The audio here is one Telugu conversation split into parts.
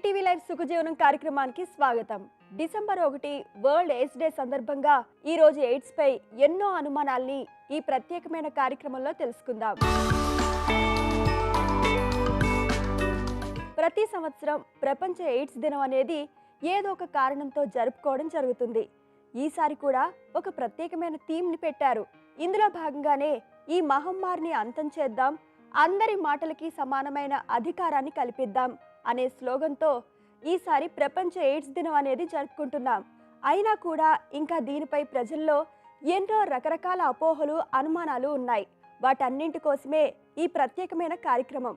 ఈటీవీ లైవ్ సుఖజీవనం కార్యక్రమానికి స్వాగతం. డిసెంబర్ 1 వరల్డ్ ఎయిడ్స్ డే సందర్భంగా ఈ రోజు ఎయిడ్స్ పై ఎన్నో అనుమానాల్ని ఈ ప్రత్యేకమైన కార్యక్రమంలో తెలుసుకుందాం. ప్రతి సంవత్సరం ప్రపంచ ఎయిడ్స్ దినం అనేది ఏదో ఒక కారణంతో జరుపుకోవడం జరుగుతుంది. ఈసారి కూడా ఒక ప్రత్యేకమైన థీమ్ని పెట్టారు. ఇందులో భాగంగానే ఈ మహమ్మారిని అంతం చేద్దాం, అందరి మాటలకి సమానమైన అధికారాన్ని కల్పిద్దాం అనే స్లోగన్తో ఈసారి ప్రపంచ ఎయిడ్స్ దినం అనేది జరుపుకుంటున్నాం. అయినా కూడా ఇంకా దీనిపై ప్రజల్లో ఎన్నో రకరకాల అపోహలు, అనుమానాలు ఉన్నాయి. వాటన్నింటి కోసమే ఈ ప్రత్యేకమైన కార్యక్రమం.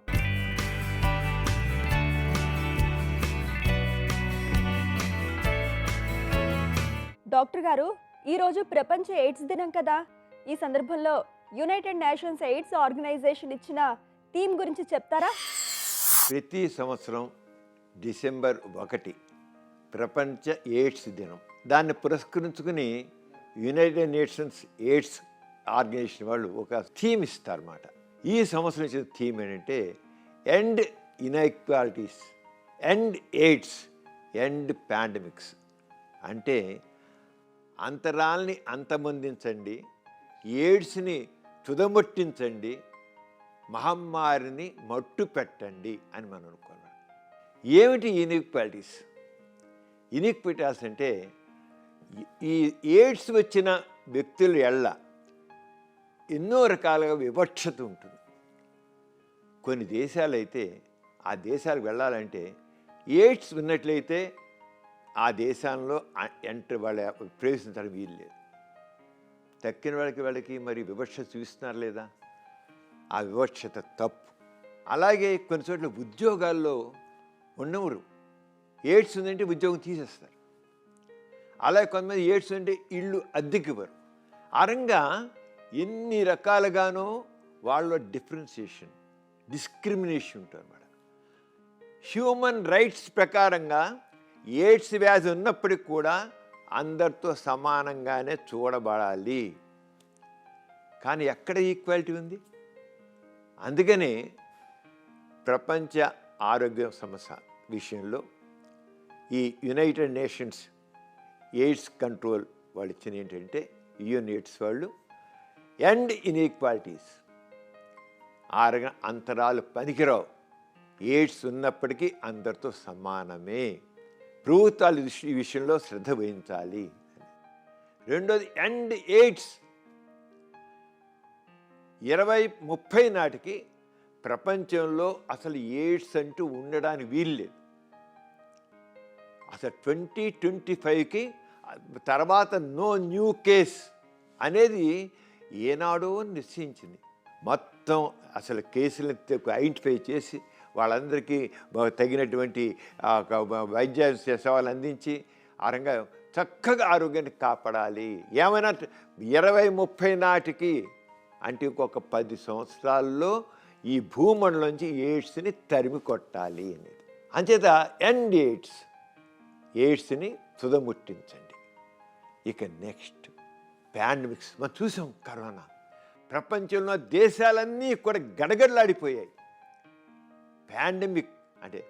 డాక్టర్ గారు, ఈరోజు ప్రపంచ ఎయిడ్స్ దినం కదా, ఈ సందర్భంలో యునైటెడ్ నేషన్స్ ఎయిడ్స్ ఆర్గనైజేషన్ ఇచ్చిన థీమ్ గురించి చెప్తారా? ప్రతి సంవత్సరం డిసెంబర్ 1 ప్రపంచ ఎయిడ్స్ దినం. దాన్ని పురస్కరించుకుని యునైటెడ్ నేషన్స్ ఎయిడ్స్ ఆర్గనైజేషన్ వాళ్ళు ఒక థీమ్ ఇస్తారన్నమాట. ఈ సంవత్సరం ఇచ్చిన థీమ్ ఏంటంటే end inequalities, end AIDS, end pandemics. అంటే అంతరాల్ని అంతమొందించండి, ఎయిడ్స్ని తుదముట్టించండి, మహమ్మారిని మట్టు పెట్టండి అని మనం అనుకున్నాం. ఏమిటి ఇన్ఈక్వాలిటీస్? ఇన్ఈక్వాలిటీస్ అంటే ఈ ఎయిడ్స్ వచ్చిన వ్యక్తుల ఎళ్ళ ఎన్నో రకాలుగా వివక్షత ఉంటుంది. కొన్ని దేశాలు అయితే ఆ దేశాలకు వెళ్ళాలంటే ఎయిడ్స్ ఉన్నట్లయితే ఆ దేశంలో వాళ్ళ ప్రవేశించడానికి వీలు లేదు. తక్కిన వాళ్ళకి మరి వివక్షత చూపిస్తున్నారు లేదా? ఆ వివక్షత తప్పు. అలాగే కొన్ని చోట్ల ఉద్యోగాల్లో ఉన్నవారు ఎయిడ్స్ ఉందంటే ఉద్యోగం తీసేస్తారు. అలాగే కొంతమంది ఎయిడ్స్ ఉంటే ఇళ్ళు అద్దెకి ఇవ్వరు. అరంగా ఎన్ని రకాలుగానో వాళ్ళ డిఫరెన్సియేషన్, డిస్క్రిమినేషన్ ఉంటుంది అన్నమాట. హ్యూమన్ రైట్స్ ప్రకారంగా ఎయిడ్స్ వ్యాధి ఉన్నప్పటికి కూడా అందరితో సమానంగానే చూడబడాలి. కానీ ఎక్కడ ఈక్వాలిటీ ఉంది? అందుకనే ప్రపంచ ఆరోగ్య సంస్థ విషయంలో ఈ యునైటెడ్ నేషన్స్ ఎయిడ్స్ కంట్రోల్ వాళ్ళు ఇచ్చిన ఏంటంటే యుఎన్ఎయిడ్స్ వాళ్ళు ఎండ్ ఇన్ఈక్వాలిటీస్, అంతరాలు పనికిరావు, ఎయిడ్స్ ఉన్నప్పటికీ అందరితో సమానమే, ప్రభుత్వాలు ఈ విషయంలో శ్రద్ధ వహించాలి. రెండోది ఎండ్ ఎయిడ్స్. 2030 నాటికి ప్రపంచంలో అసలు ఎయిడ్స్ అంటూ ఉండడానికి వీల్లేదు. అసలు 2025కి తర్వాత నో న్యూ కేస్ అనేది ఏనాడో నిశ్చయించింది. మొత్తం అసలు కేసులను ఐడెంటిఫై చేసి వాళ్ళందరికీ తగినటువంటి వైద్య సేవలు అందించి ఆ రంగా చక్కగా ఆరోగ్యాన్ని కాపాడాలి. ఏమైనా 2030 నాటికి అంటే ఇంకొక 10 సంవత్సరాల్లో ఈ భూమండలంలోంచి ఎయిడ్స్ని తరిమి కొట్టాలి అనేది. అంచేత ఎండ్ ఎయిడ్స్, ఎయిడ్స్ని తుదముట్టించండి. ఇక నెక్స్ట్ పాండమిక్స్. మనం చూసాం కరోనా, ప్రపంచంలో దేశాలన్నీ కూడా గడగడలాడిపోయాయి. పాండమిక్ అంటే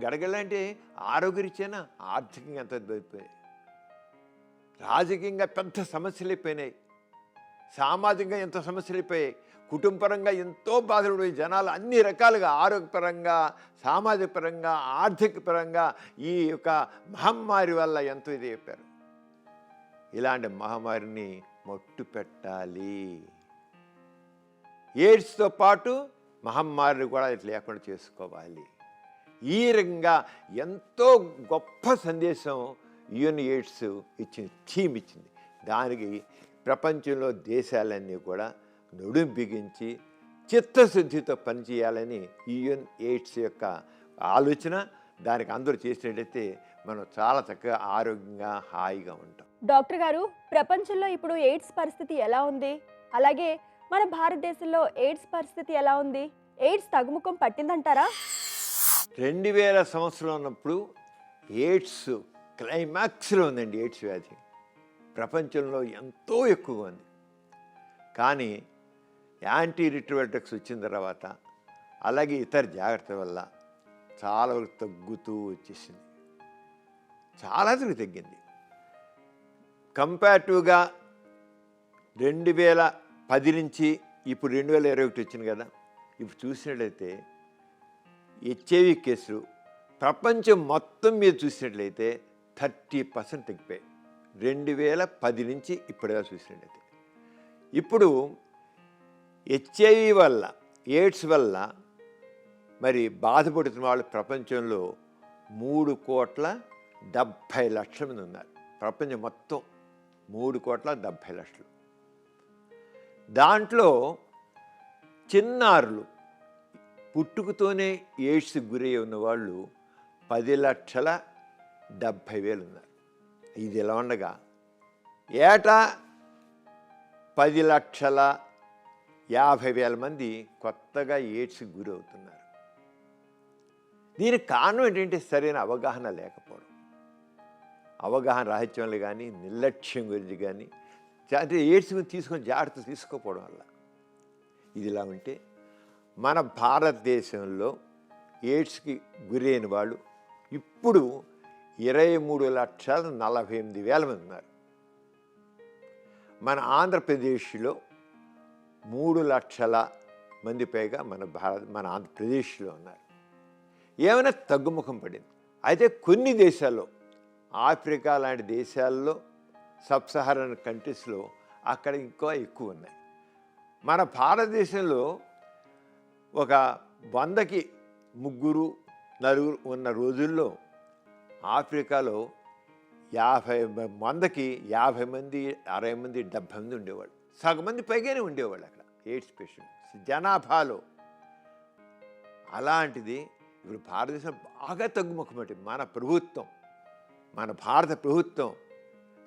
గడగడలంటే ఆరోగ్యరీత్యానా, ఆర్థికంగా ఎంత అయిపోయాయి, రాజకీయంగా పెద్ద సమస్యలు అయిపోయినాయి, సామాజికంగా ఎంతో సమస్యలు అయిపోయాయి, కుటుంబపరంగా ఎంతో బాధలు పోయి జనాలు అన్ని రకాలుగా ఆరోగ్యపరంగా, సామాజిక పరంగా, ఆర్థిక పరంగా ఈ యొక్క మహమ్మారి వల్ల ఎంతో ఇది చెప్పారు. ఇలాంటి మహమ్మారిని మట్టు పెట్టాలి. ఎయిడ్స్తో పాటు మహమ్మారిని కూడా లేకుండా చేసుకోవాలి. ఈ రకంగా ఎంతో గొప్ప సందేశం యుఎన్ ఎయిడ్స్ ఇచ్చింది, థీమ్ ఇచ్చింది. దానికి ప్రపంచంలో దేశాలన్నీ కూడా నడుం బిగించి చిత్తశుద్ధితో పనిచేయాలని యుఎన్ ఎయిడ్స్ యొక్క ఆలోచన. దానికి అందరూ చేసినట్టయితే మనం చాలా చక్కగా ఆరోగ్యంగా హాయిగా ఉంటాం. డాక్టర్ గారు, ప్రపంచంలో ఇప్పుడు ఎయిడ్స్ పరిస్థితి ఎలా ఉంది? అలాగే మన భారతదేశంలో ఎయిడ్స్ పరిస్థితి ఎలా ఉంది? ఎయిడ్స్ తగ్గుముఖం పట్టిందంటారా? 2000 సంవత్సరం ఉన్నప్పుడు ఎయిడ్స్ క్లైమాక్స్లో ఉందండి. ఎయిడ్స్ వ్యాధి ప్రపంచంలో ఎంతో ఎక్కువగా ఉంది. కానీ యాంటీ రిట్రోవైరల్ డ్రగ్స్ వచ్చిన తర్వాత, అలాగే ఇతర జాగ్రత్తల వల్ల చాలా వరకు తగ్గుతూ వచ్చేసింది, చాలా వరకు తగ్గింది. కంపారిటివ్గా 2010 నుంచి ఇప్పుడు 2021 వచ్చింది కదా, ఇప్పుడు చూసినట్లయితే హెచ్ఐవి కేసులు ప్రపంచం మొత్తం మీద చూసినట్లయితే 30% తగ్గిపోయాయి 2010 నుంచి ఇప్పటిగా చూసినట్లయితే. ఇప్పుడు హెచ్ఐవి వల్ల, ఎయిడ్స్ వల్ల మరి బాధపడుతున్న వాళ్ళు ప్రపంచంలో 3,70,00,000 మంది ఉన్నారు. ప్రపంచం మొత్తం 3,70,00,000. దాంట్లో చిన్నారులు పుట్టుకతోనే ఎయిడ్స్కి గురై ఉన్నవాళ్ళు 10,70,000 ఉన్నారు. ఇది ఎలా ఉండగా ఏటా 10,50,000 మంది కొత్తగా ఎయిడ్స్కి గురి అవుతున్నారు. దీనికి కారణం ఏంటంటే సరైన అవగాహన లేకపోవడం, అవగాహన రాహిత్యం కానీ, నిర్లక్ష్యం గురించి కానీ, అంటే ఎయిడ్స్ గురించి తీసుకొని జాగ్రత్త తీసుకోకపోవడం వల్ల. ఇది ఇలా ఉంటే మన భారతదేశంలో ఎయిడ్స్కి గురైన వాళ్ళు ఇప్పుడు 23,48,000 మంది ఉన్నారు. మన ఆంధ్రప్రదేశ్లో 3 లక్షల మంది పైగా మన ఆంధ్రప్రదేశ్లో ఉన్నారు. ఏమైనా తగ్గుముఖం పడింది. అయితే కొన్ని దేశాల్లో, ఆఫ్రికా లాంటి దేశాల్లో, సబ్ సహారన్ కంట్రీస్లో అక్కడ ఇంకా ఎక్కువ ఉన్నాయి. మన భారతదేశంలో ఒక 100కి 3, 4 ఉన్న రోజుల్లో ఆఫ్రికాలో 100కి 50 మంది, 60 మంది, 70 మంది ఉండేవాళ్ళు. సగం మంది పైగానే ఉండేవాళ్ళు అక్కడ ఎయిడ్స్ పేషెంట్స్ జనాభాలో. అలాంటిది ఇప్పుడు భారతదేశం బాగా తగ్గుముఖమటి. మన భారత ప్రభుత్వం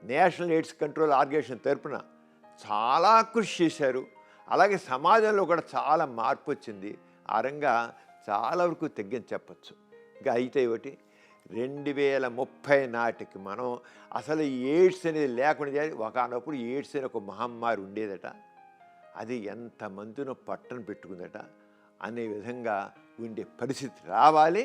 నేషనల్ ఎయిడ్స్ కంట్రోల్ ఆర్గనైజేషన్ తరపున చాలా కృషి చేశారు. అలాగే సమాజంలో కూడా చాలా మార్పు వచ్చింది. ఆ రంగా చాలా వరకు తగ్గించి చెప్పచ్చు. ఇంకా అయితే ఒకటి 2030 నాటికి మనం అసలు ఎయిడ్స్ అనేది లేకుండా, ఒకనప్పుడు ఎయిడ్స్ అనే ఒక మహమ్మారి ఉండేదట, అది ఎంతమందినో పట్టణ పెట్టుకుందట అనే విధంగా ఉండే పరిస్థితి రావాలి.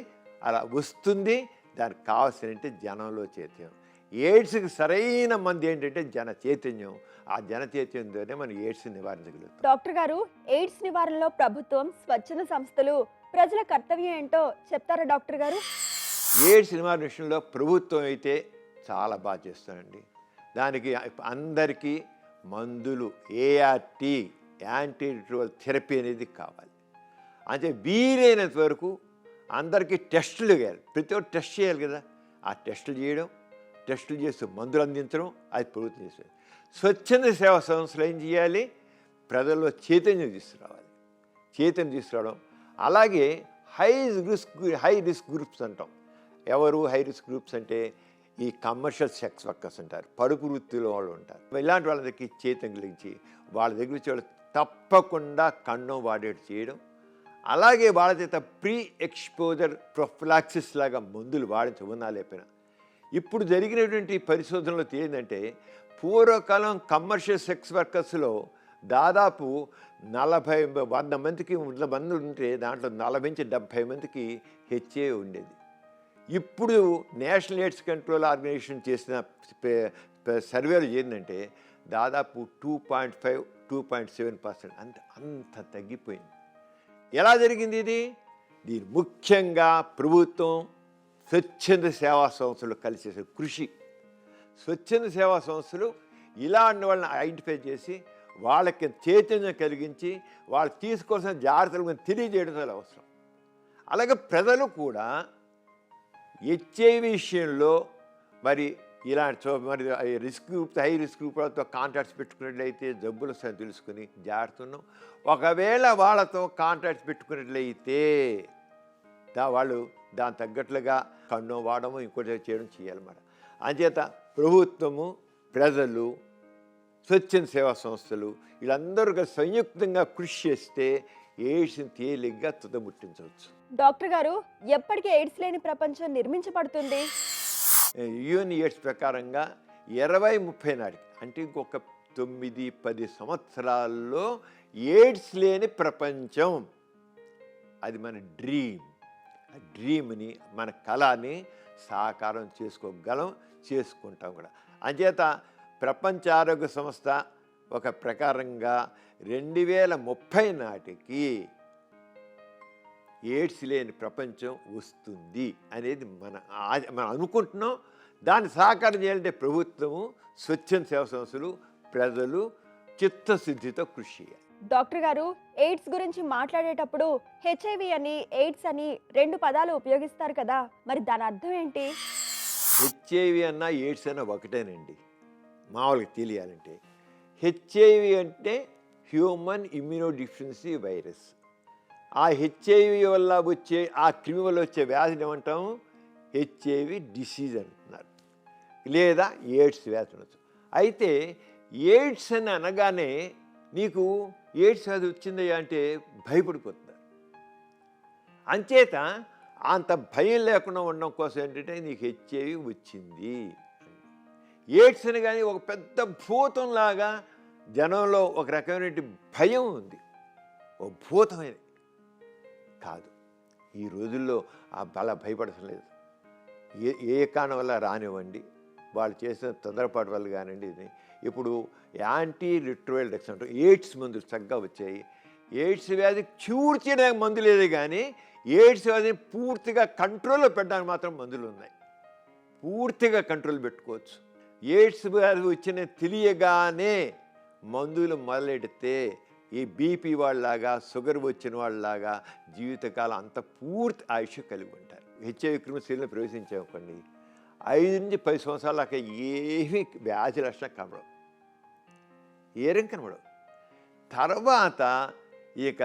అలా వస్తుంది. దానికి కావాల్సినంటే జనంలో చైతన్యం. ఎయిడ్స్కి సరైన మంది ఏంటంటే జన చైతన్యం. ఆ జన చైతన్యంతోనే మనం ఎయిడ్స్ నివారించగలుగుతాం. డాక్టర్ గారు, ఎయిడ్స్ నివారణలో ప్రభుత్వం, స్వచ్ఛంద సంస్థలు, ప్రజల కర్తవ్యం ఏంటో చెప్తారా డాక్టర్ గారు? ఎయిడ్స్ నివారణ విషయంలో ప్రభుత్వం అయితే చాలా బాగా చేస్తారండి. దానికి అందరికీ మందులు, ఏఆర్టీ, యాంటీ రిట్రోవల్ థెరపీ అనేది కావాలి. అంటే వీలైనంత వరకు అందరికీ టెస్టులు చేయాలి. ప్రతి ఒక్కరు టెస్ట్ చేయాలి కదా. ఆ టెస్టులు చేయడం, టెస్టులు చేస్తూ మందులు అందించడం, అది ప్రభుత్వం చేస్తుంది. స్వచ్ఛంద సేవా సంస్థలు ఏం చేయాలి? ప్రజల్లో చైతన్యం తీసుకురావడం. అలాగే హై రిస్క్ గ్రూప్స్ అంటాం. ఎవరు హై రిస్క్ గ్రూప్స్ అంటే ఈ కమర్షియల్ సెక్స్ వర్కర్స్ అంటారు, పరుపు వృత్తిలో వాళ్ళు ఉంటారు. ఇలాంటి వాళ్ళకి చైతన్యం కలిగించి వాళ్ళ దగ్గర వచ్చి వాళ్ళు తప్పకుండా కండం వాడేట్టు చేయడం. అలాగే వాళ్ళ చేత ప్రీ ఎక్స్పోజర్ ప్రొఫిలాక్సిస్ లాగా మందులు వాడించమన్నా లేపిన. ఇప్పుడు జరిగినటువంటి పరిశోధనలో తేలిందంటే పూర్వకాలం కమర్షియల్ సెక్స్ వర్కర్స్లో దాదాపు 100 మందికి 100 మంది ఉంటే దాంట్లో 40-70 మందికి హెచ్ఐవి ఉండేది. ఇప్పుడు నేషనల్ ఎయిడ్స్ కంట్రోల్ ఆర్గనైజేషన్ చేసిన సర్వేలు ఏంటంటే దాదాపు 2.5-2.7% అంత తగ్గిపోయింది. ఎలా జరిగింది ఇది? దీని ముఖ్యంగా ప్రభుత్వం, స్వచ్ఛంద సేవా సంస్థలు కలిసి చేసే కృషి. స్వచ్ఛంద సేవా సంస్థలు ఇలాంటి వాళ్ళని ఐడెంటిఫై చేసి వాళ్ళకి చైతన్యం కలిగించి వాళ్ళు తీసుకోవాల్సిన జాగ్రత్తలు తెలియజేయడం చాలా అవసరం. అలాగే ప్రజలు కూడా హెచ్ఐవి విషయంలో మరి ఇలాంటి మరి రిస్క్ గ్రూప్, హై రిస్క్ గ్రూప్లతో కాంటాక్ట్స్ పెట్టుకున్నట్లయితే జబ్బులు వస్తాయని తెలుసుకుని జాగ్రత్తను. ఒకవేళ వాళ్ళతో కాంటాక్ట్స్ పెట్టుకున్నట్లయితే వాళ్ళు దాని తగ్గట్లుగా కన్ను వాడము, ఇంకోటి చేయడం చేయాలన్నమాట. అంచేత ప్రభుత్వము, ప్రజలు, స్వచ్ఛంద సేవా సంస్థలు వీళ్ళందరూ సంయుక్తంగా కృషి చేస్తే ఎయిడ్స్ని తేలిగ్గా తుదముట్టించవచ్చు. డాక్టర్ గారు, ఎప్పటికీ ఎయిడ్స్ లేని ప్రపంచం నిర్మించబడుతుంది? యుఎన్ ఎయిడ్స్ ప్రకారంగా 2030 నాటికి, అంటే ఇంకొక 9-10 డ్రీమ్ని, మన కళని సాకారం చేసుకుంటాం కూడా. అంచేత ప్రపంచ ఆరోగ్య సంస్థ ఒక ప్రకారంగా 2030 నాటికి ఎయిడ్స్ లేని ప్రపంచం వస్తుంది అనేది మనం అనుకుంటున్నాం. దాన్ని సాకారం చేయాలంటే ప్రభుత్వము, స్వచ్ఛంద సేవా సంస్థలు, ప్రజలు చిత్తశుద్ధితో కృషి చేయాలి. డాక్టర్ గారు, ఎయిడ్స్ గురించి మాట్లాడేటప్పుడు హెచ్ఐవి అని, ఎయిడ్స్ అని 2 పదాలు ఉపయోగిస్తారు కదా, మరి దాని అర్థం ఏంటి? హెచ్ఐవి అన్నా ఎయిడ్స్ అన్నా ఒకటేనండి మామూలుగా తెలియాలంటే. హెచ్ఐవి అంటే హ్యూమన్ ఇమ్యూనోడిఫిషియన్సీ వైరస్. ఆ హెచ్ఐవి వల్ల వచ్చే, ఆ క్రిమి వల్ల వచ్చే వ్యాధిని ఏమంటాము? హెచ్ఐవి డిసీజ్ అంటున్నారు, లేదా ఎయిడ్స్ వ్యాధి అనొచ్చు. అయితే ఎయిడ్స్ అని అనగానే నీకు ఎయిడ్స్ వ్యాధి వచ్చిందయ్యా అంటే భయపడిపోతున్నారు. అంచేత అంత భయం లేకుండా ఉండడం కోసం ఏంటంటే నీకు హెచ్ఐవి వచ్చింది. ఎయిడ్స్ అని కానీ ఒక పెద్ద భూతంలాగా జనంలో ఒక రకమైన భయం ఉంది. ఓ భూతమైన కాదు. ఈ రోజుల్లో అలా భయపడటం లేదు. ఏ కారణం వల్ల రానివ్వండి, వాళ్ళు చేసిన తొందరపాటు వల్ల కానివ్వండి. ఇది ఇప్పుడు యాంటీ రిట్రోవైరల్ డ్రగ్స్ అంటారు, ఎయిడ్స్ మందులు చక్కగా వచ్చాయి. ఎయిడ్స్ వ్యాధి క్యూర్ చేయడానికి మందు లేదు, కానీ ఎయిడ్స్ వ్యాధిని పూర్తిగా కంట్రోల్లో పెట్టడానికి మాత్రం మందులు ఉన్నాయి. పూర్తిగా కంట్రోల్ పెట్టుకోవచ్చు. ఎయిడ్స్ వ్యాధి వచ్చిన తెలియగానే మందులు మొదలెడితే ఈ బీపీ వాళ్ళలాగా, షుగర్ వచ్చిన వాళ్ళలాగా జీవితకాలం అంత పూర్తి ఆయుష్ కలిగి ఉంటారు. హెచ్ఐవి క్రిమిశీలను ప్రవేశించామనుకోండి, 5 నుంచి 10 సంవత్సరాల దాకా ఏమీ వ్యాధి లక్షణం కనబడవు, ఏరేం కనబడవు. తర్వాత ఇక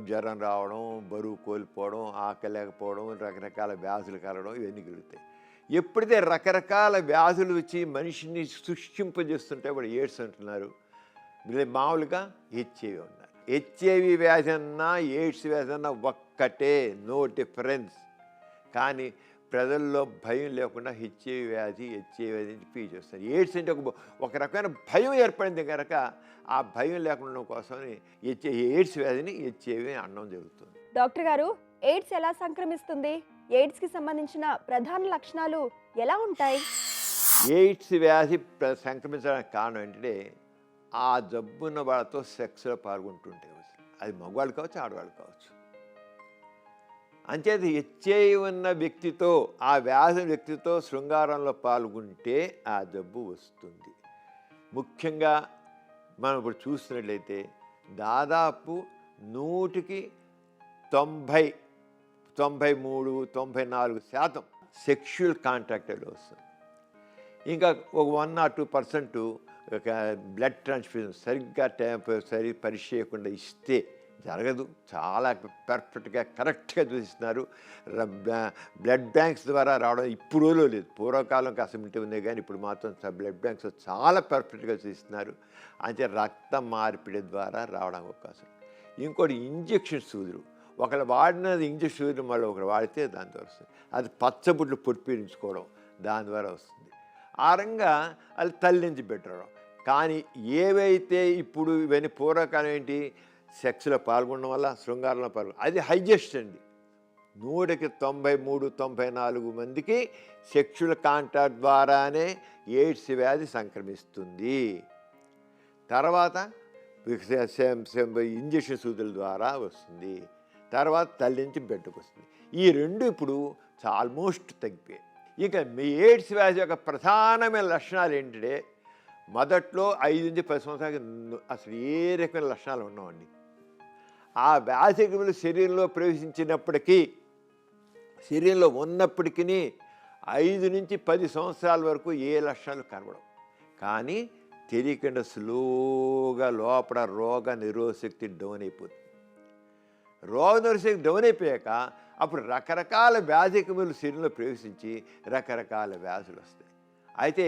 జ్వరం రావడం, బరువు కోల్పోవడం, ఆకలి లేకపోవడం, రకరకాల వ్యాధులు కలగడం, ఇవన్నీ కలుగుతాయి. ఎప్పుడైతే రకరకాల వ్యాధులు వచ్చి మనిషిని సృష్టింపజేస్తుంటే వాడు ఎయిడ్స్ అంటున్నారు. మామూలుగా హెచ్ఐవి ఉన్నారు. హెచ్ఐవి వ్యాధి అన్నా ఎయిడ్స్ వ్యాధి అన్నా ఒక్కటే, నో డిఫరెన్స్. కానీ ప్రజల్లో భయం లేకుండా హెచ్ఐవి వ్యాధి చెప్పి చేస్తారు. ఎయిడ్స్ అంటే ఒక రకమైన భయం ఏర్పడింది కనుక ఆ భయం లేకుండా కోసమని ఎయిడ్స్ వ్యాధిని హెచ్ఐవి అనడం జరుగుతుంది. డాక్టర్ గారు, ఎయిడ్స్ ఎలా సంక్రమిస్తుంది? ఎయిడ్స్కి సంబంధించిన ప్రధాన లక్షణాలు ఎలా ఉంటాయి? ఎయిడ్స్ వ్యాధి సంక్రమించడానికి కారణం ఏంటంటే ఆ జబ్బున్న వాళ్ళతో సెక్స్లో పాల్గొంటుంటే, అది మగవాళ్ళు కావచ్చు, ఆడవాళ్ళు కావచ్చు. అంచేత హెచ్ఐవి ఉన్న వ్యక్తితో, ఆ వ్యాధి వ్యక్తితో శృంగారంలో పాల్గొంటే ఆ జబ్బు వస్తుంది. ముఖ్యంగా మనం ఇప్పుడు చూసినట్లయితే దాదాపు 100కి 90, 93, 94% సెక్షువల్ కాంటాక్ట్లో వస్తుంది. ఇంకా ఒక 1 or 2% ఒక బ్లడ్ ట్రాన్స్ఫ్యూజన్ సరిగ్గా పరీక్ష చేయకుండా ఇస్తే జరగదు. చాలా పర్ఫెక్ట్గా కరెక్ట్గా చూసిస్తున్నారు. బ్లడ్ బ్యాంక్స్ ద్వారా రావడం ఇప్పుడు లేదు, పూర్వకాలం కాసమిటి ఉంది, కానీ ఇప్పుడు మాత్రం బ్లడ్ బ్యాంక్స్ చాలా పర్ఫెక్ట్గా చూస్తున్నారు. అంటే రక్త మార్పిడి ద్వారా రావడం అవకాశం. ఇంకోటి ఇంజెక్షన్ సూదులు, ఒకళ్ళు వాడినది ఇంజెక్షన్ సూదులు మళ్ళీ ఒకరు వాడితే దాని ద్వారా వస్తుంది. అది పచ్చబుడ్లు పొడిపీడించుకోవడం, దాని ద్వారా వస్తుంది. ఆ రంగా అది తల్లి నుంచి పెట్టడం. కానీ ఏవైతే ఇప్పుడు ఇవన్నీ పూర్వకాలం ఏంటి, సెక్స్లో పాల్గొనడం వల్ల, శృంగారంలో పాల్గొనడం, అది హైజెస్ట్ అండి. 100కి 93, 94 మందికి సెక్షువల్ కాంటాక్ట్ ద్వారానే ఎయిడ్స్ వ్యాధి సంక్రమిస్తుంది. తర్వాత ఇంజెక్షన్ సూదుల ద్వారా వస్తుంది. తర్వాత తల్లి నుంచి బిడ్డకు వస్తుంది. ఈ 2 ఇప్పుడు ఆల్మోస్ట్ తగ్గిపోయాయి. ఇక మీ ఎయిడ్స్ వ్యాధి యొక్క ప్రధానమైన లక్షణాలు ఏంటంటే, మొదట్లో 5 నుంచి 10 సంవత్సరాలకి అసలు ఏ రకమైన లక్షణాలు ఉన్నామండి. ఆ వ్యాధి క్రిములు శరీరంలో ప్రవేశించినప్పటికీ, శరీరంలో ఉన్నప్పటికీ 5 నుంచి 10 సంవత్సరాల వరకు ఏ లక్షణాలు కనబడవు. కానీ తెలియకుండా స్లోగా లోపల రోగ నిరోధశక్తి డౌన్ అయిపోతుంది. రోగ నిరోధశక్తి డౌన్ అయిపోయాక అప్పుడు రకరకాల వ్యాధి క్రిములు శరీరంలో ప్రవేశించి రకరకాల వ్యాధులు వస్తాయి. అయితే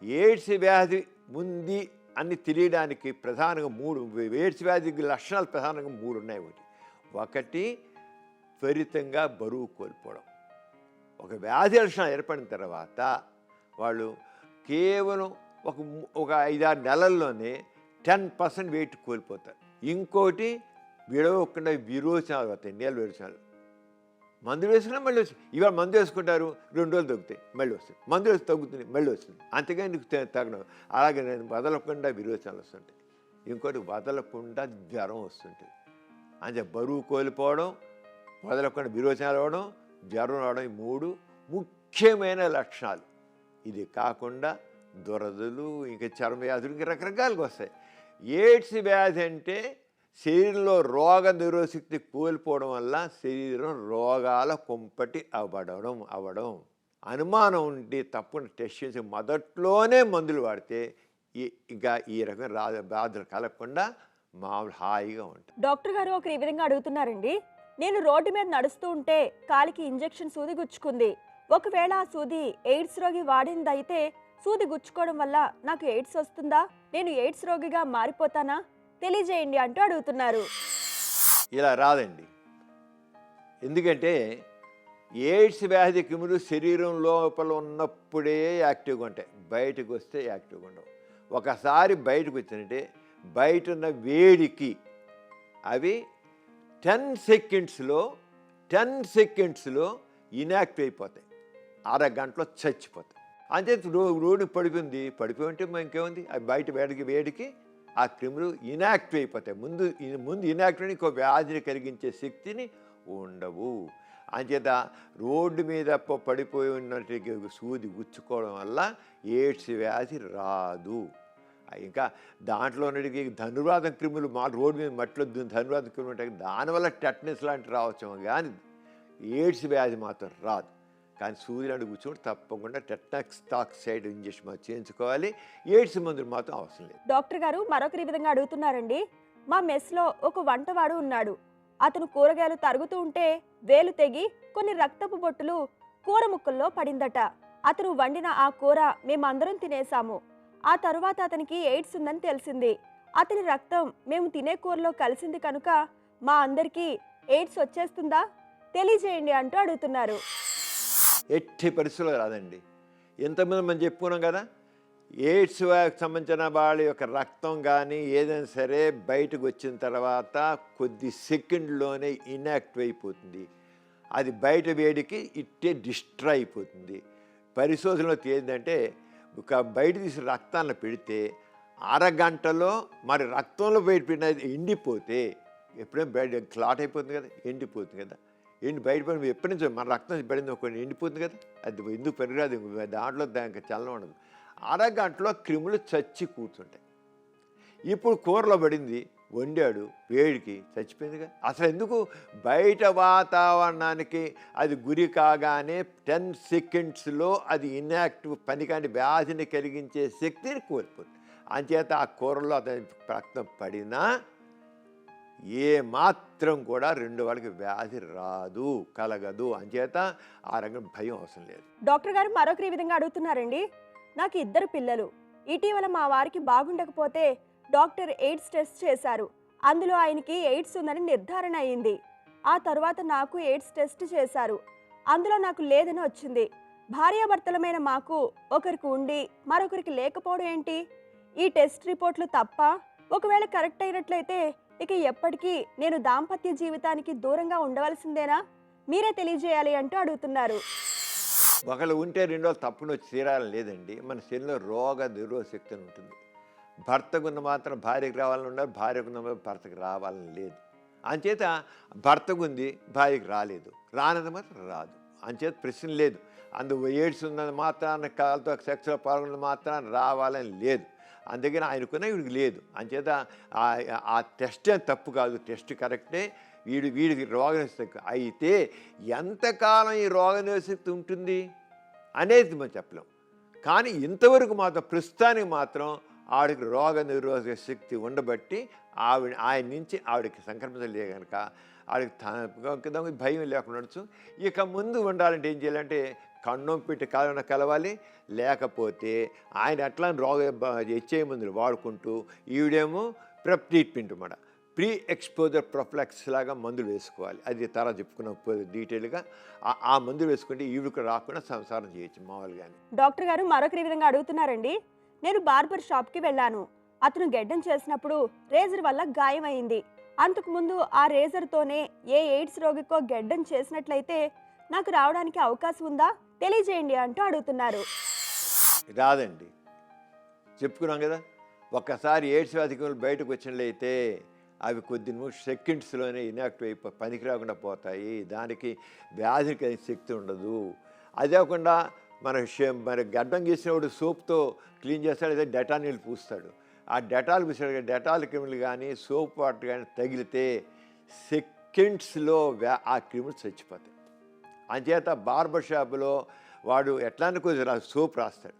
ఎయిడ్స్ వ్యాధి ఉంది అని తెలియడానికి ప్రధానంగా 3 ఎయిడ్స్ వ్యాధి లక్షణాలు ప్రధానంగా 3 ఉన్నాయి. ఒకటి త్వరితంగా బరువు కోల్పోవడం. ఒక వ్యాధి లక్షణాలు ఏర్పడిన తర్వాత వాళ్ళు కేవలం ఒక 5-6 నెలల్లోనే 10% వెయిట్ కోల్పోతారు. ఇంకోటి విడవకుండా విరోచనాలు అవుతాయి, నీళ్ళ విరోచనాలు. మందులు వేసుకున్నా మళ్ళీ వస్తుంది. ఇవాళ మందు వేసుకుంటారు, 2 రోజులు తగ్గుతాయి, మళ్ళీ వస్తుంది. మందు వేసి తగ్గుతుంది, మళ్ళీ వస్తుంది. అంతేగాని నీకు తగ్గడం. అలాగే నేను వదలకుండా విరోచనాలు వస్తుంటాయి. ఇంకోటి వదలకుండా జ్వరం వస్తుంటుంది. అంటే బరువు కోల్పోవడం, వదలకుండా విరోచనాలు అవ్వడం, జ్వరం రావడం, ఈ 3 ముఖ్యమైన లక్షణాలు. ఇది కాకుండా దురదలు, ఇంకా చర్మ వ్యాధులు, ఇంకా రకరకాలుగా వస్తాయి. ఎయిడ్స్ వ్యాధి అంటే శరీరంలో రోగ నిరోధశక్తి కోల్పోవడం వల్ల శరీరం రోగాల కుంపటి అవ్వడం. అనుమానం ఉండి తప్పకుండా టెస్ట్ చేసి మొదట్లోనే మందులు వాడితే ఇంకా ఈ రకం బాధలు కలగకుండా మామూలు హాయిగా ఉంటాయి. డాక్టర్ గారు ఒకరు ఈ విధంగా అడుగుతున్నారండి. నేను రోడ్డు మీద నడుస్తూ ఉంటే కాలికి ఇంజెక్షన్ సూది గుచ్చుకుంది. ఒకవేళ ఆ సూది ఎయిడ్స్ రోగి వాడిందైతే సూది గుచ్చుకోవడం వల్ల నాకు ఎయిడ్స్ వస్తుందా? నేను ఎయిడ్స్ రోగిగా మారిపోతానా? తెలియజేయండి అంటూ అడుగుతున్నారు. ఇలా రాదండి. ఎందుకంటే ఎయిడ్స్ వ్యాధి క్రిములు శరీరం లోపల ఉన్నప్పుడే యాక్టివ్గా ఉంటాయి, బయటకు వస్తే యాక్టివ్గా ఉండవు. ఒకసారి బయటకు వచ్చినట్టే బయట ఉన్న వేడికి అవి 10 సెకండ్స్లో ఇనాక్టివ్ అయిపోతాయి, అరగంటలో చచ్చిపోతాయి. అంతే రోడ్డు పడిపోయి ఉంటే ఇంకేముంది, ఆ బయట వేడికి ఆ క్రిములు ఇనాక్టివ్ అయిపోతాయి. ముందు ఇనాక్టివ్ ఇంకో వ్యాధిని కలిగించే శక్తిని ఉండవు. అంచేత రోడ్డు మీద పడిపోయి ఉన్నట్టు సూది గుచ్చుకోవడం వల్ల ఎయిడ్స్ వ్యాధి రాదు. ఇంకా దాంట్లో ఉన్నటికి ధనుర్వాతం క్రిములు రోడ్డు మీద మట్టిలో ధనుర్వాతం క్రిములు ఉంటాయి, దానివల్ల టెటనస్ లాంటివి రావచ్చు, కానీ ఎయిడ్స్ వ్యాధి మాత్రం రాదు. కానీ సూది లాంటి కూర్చోండి తప్పకుండా టెటనాక్సైడ్ ఇంజెక్షన్ చేయించుకోవాలి. ఎయిడ్స్ మందులు మాత్రం అవసరం లేదు. డాక్టర్ గారు మరొకరి విధంగా అడుగుతున్నారండి. మా మెస్లో ఒక వంటవాడు ఉన్నాడు. అతను కూరగాయలు తరుగుతూ ఉంటే వేలు తెగి కొన్ని రక్తపు బొట్టులు కూర ముక్కల్లో పడిందట. అతను వండిన ఆ కూర మేమందరం తినేశాము. ఆ తరువాత అతనికి ఎయిడ్స్ ఉందని తెలిసింది. అతని రక్తం మేము తినే కూరలో కలిసింది కనుక మా అందరికీ ఎయిడ్స్ వచ్చేస్తుందా? తెలియజేయండి అంటూ అడుగుతున్నారు. ఎట్టి పరిస్థితుల్లో రాదండి. ఎంతమంది మనం చెప్పుకున్నాం కదా, ఎయిడ్స్ సంబంధించిన వాళ్ళ యొక్క రక్తం కానీ ఏదైనా సరే బయటకు వచ్చిన తర్వాత కొద్ది సెకండ్లోనే ఇనాక్టివ్ అయిపోతుంది. అది బయట వేడికి ఇట్టే డిస్ట్రాయ్ అయిపోతుంది. పరిశోధనలో ఏంటంటే బయట తీసిన రక్తాన్ని పెడితే అరగంటలో మరి రక్తంలో బయట ఎండిపోతే ఎప్పుడైనా బయట క్లాట్ అయిపోతుంది కదా, ఎండిపోతుంది కదా. బయటపడి ఎప్పటి నుంచో మన రక్తం పడింది ఒక ఎండిపోతుంది కదా, అది ఎందుకు పెరిగిరాదు, దాంట్లో దానికి చలనం ఉండదు. అరగంటలో క్రిములు చచ్చి కూర్చుంటాయి. ఇప్పుడు కూరలో పడింది, వండాడు, వేడికి చచ్చిపోయిందిగా. అసలు ఎందుకు బయట వాతావరణానికి అది గురి కాగానే 10 సెకండ్స్లో అది ఇన్యాక్టివ్ పనికాని వ్యాధిని కలిగించే శక్తిని కోల్పోతుంది. అంచేత ఆ కూరలో అతని రక్తం పడినా ఏ మాత్రం కూడా రెండు వాళ్ళకి వ్యాధి రాదు, కలగదు. అంచేత ఆ రంగం భయం అవసరం లేదు. డాక్టర్ గారు మరొకరి విధంగా అడుగుతున్నారండి. నాకు 2 పిల్లలు. ఇటీవల మా వారికి బాగుండకపోతే డాక్టర్ ఎయిడ్స్ టెస్ట్ చేశారు. అందులో ఆయనకి ఎయిడ్స్ ఉందని నిర్ధారణ అయింది. ఆ తర్వాత నాకు ఎయిడ్స్ టెస్ట్ చేశారు. అందులో నాకు లేదని వచ్చింది. భార్యాభర్తలమైన మాకు ఒకరికి ఉండి మరొకరికి లేకపోవడం ఏంటి? ఈ టెస్ట్ రిపోర్ట్లు తప్ప? ఒకవేళ కరెక్ట్ అయినట్లయితే ఇక ఎప్పటికీ నేను దాంపత్య జీవితానికి దూరంగా ఉండవలసిందేనా? మీరే తెలియజేయాలి అంటూ అడుగుతున్నారు. ఒకళ్ళు ఉంటే 2 రోజులు తప్పును వచ్చి తీరాలని లేదండి. మన శరీరంలో రోగ నిరోధశక్తి అని ఉంటుంది. భర్తకున్న మాత్రం భార్యకు రావాలని ఉండాలి, భార్యకున్న భర్తకు రావాలని లేదు. అంచేత భర్తకుంది, భార్యకు రాలేదు, రానది మాత్రం రాదు. అంచేత ప్రశ్న లేదు. ఎయిడ్స్ ఉన్నది మాత్రాన కాళ్ళతో సెక్స్లో పాల్గొన్నది మాత్రాన రావాలని లేదు. అందుకని ఆయనకున్న వీడికి లేదు. అంచేత ఆ టెస్ట్ అని తప్పు కాదు, టెస్ట్ కరెక్టే. వీడికి రోగనిరోధశక్తి అయితే ఎంతకాలం ఈ రోగనిరోధశక్తి ఉంటుంది అనేది మనం చెప్పలేం. కానీ ఇంతవరకు మాత్రం ప్రస్తుతానికి మాత్రం ఆవిడకి రోగ నిరోధక శక్తి ఉండబట్టి ఆయన నుంచి ఆవిడకి సంక్రమించలే కనుక ఆవిడకి భయం లేకుండా ఉండొచ్చు. ఇక ముందు ఉండాలంటే ఏం చేయాలంటే కన్నం పెట్టి కాలన కలవాలి. లేకపోతే ఆయన అట్లా హెచ్ఐవి మందులు వాడుకుంటూ ఈవిడేమో ప్రెప్ ట్రీట్మెంట్ అన్నమాట, ప్రీ ఎక్స్పోజర్ ప్రొఫ్లాక్స్ లాగా మందులు వేసుకోవాలి. అది తర్వాత చెప్పుకున్న డీటెయిల్గా ఆ మందులు వేసుకుంటే ఈవిడకు రాకుండా సంసారం చేయొచ్చు మామూలుగానే. డాక్టర్ గారు మరొకరి విధంగా అడుగుతున్నారండి. నేను బార్బర్ షాప్కి వెళ్ళాను. అతను గెడ్డం చేసినప్పుడు రేజర్ వల్ల గాయం అయింది. అంతకుముందు ఆ రేజర్తోనే ఏ ఎయిడ్స్ రోగికో గెడ్డం చేసినట్లయితే నాకు రావడానికి అవకాశం ఉందా తెలియజేయండి అంటూ అడుగుతున్నారు. రాదండి, చెప్పుకున్నాం కదా. ఒక్కసారి ఎయిడ్స్ వ్యాధికులు బయటకు వచ్చినట్లయితే అవి కొద్ది సెకండ్స్లోనే ఇనాక్టివ్ అయిపో పనికి రాకుండా పోతాయి. దానికి వ్యాధి కలిగే శక్తి ఉండదు. అదే కాకుండా మన గడ్డం గీసినప్పుడు సోప్తో క్లీన్ చేస్తాడు, లేదా డెటాల్ నీళ్ళు పూస్తాడు. ఆ డెటాల్ పూసాడు, డెటాల్ క్రిములు కానీ సోప్ వాటర్ కానీ తగిలితే సెకండ్స్లో ఆ క్రిములు చచ్చిపోతాయి. అంచేత బార్బర్ షాప్లో వాడు ఎట్లానే కొద్దిగా సోప్ రాస్తాడు,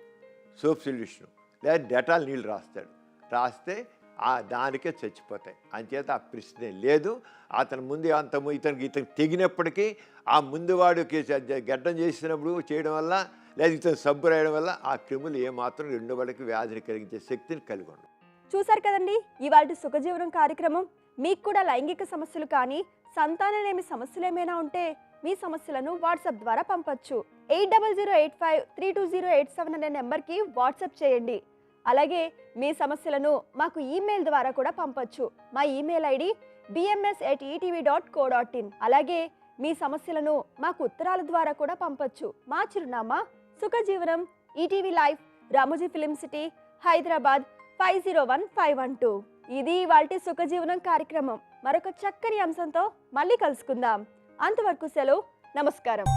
సోప్ సొల్యూషన్, లేదా డెటాల్ నీళ్ళు రాస్తే దానికే చచ్చిపోతాయి. అంచేత ఆ ప్రశ్నే లేదు. అతని ముందు ఇతనికి తెగినప్పటికీ ఆ ముందు వాడికి గడ్డం చేసినప్పుడు చేయడం వల్ల, లేదా ఇతను సబ్బు రాయడం వల్ల ఆ క్రిములు ఏమాత్రం రెండో వాడికి వ్యాధిని కలిగించే శక్తిని కలిగి ఉండవు. చూసారు కదండి ఇవాళ సుఖజీవనం కార్యక్రమం. మీకు కూడా లైంగిక సమస్యలు కానీ సంతానలేమి సమస్యలు ఏమైనా ఉంటే మీ సమస్యలను వాట్సాప్ ద్వారా పంపొచ్చు. 8008532087 అనే నెంబర్కి వాట్సాప్ చేయండి. అలాగే మీ సమస్యలను మాకు ఈమెయిల్ ద్వారా కూడా పంపొచ్చు. మా ఈమెయిల్ ఐడి bms@etv.co.in. అలాగే మీ సమస్యలను మాకు ఉత్తరాల ద్వారా కూడా పంపొచ్చు. మా చిరునామా Sukhajeevanam, ETV live, Ramoji film city, Hyderabad 501512. ఇది ఇవాల్టి సుఖజీవనం కార్యక్రమం. మరొక చక్కని అంశంతో మళ్ళీ కలుసుకుందాం. అంతవరకు సెలవు. నమస్కారం.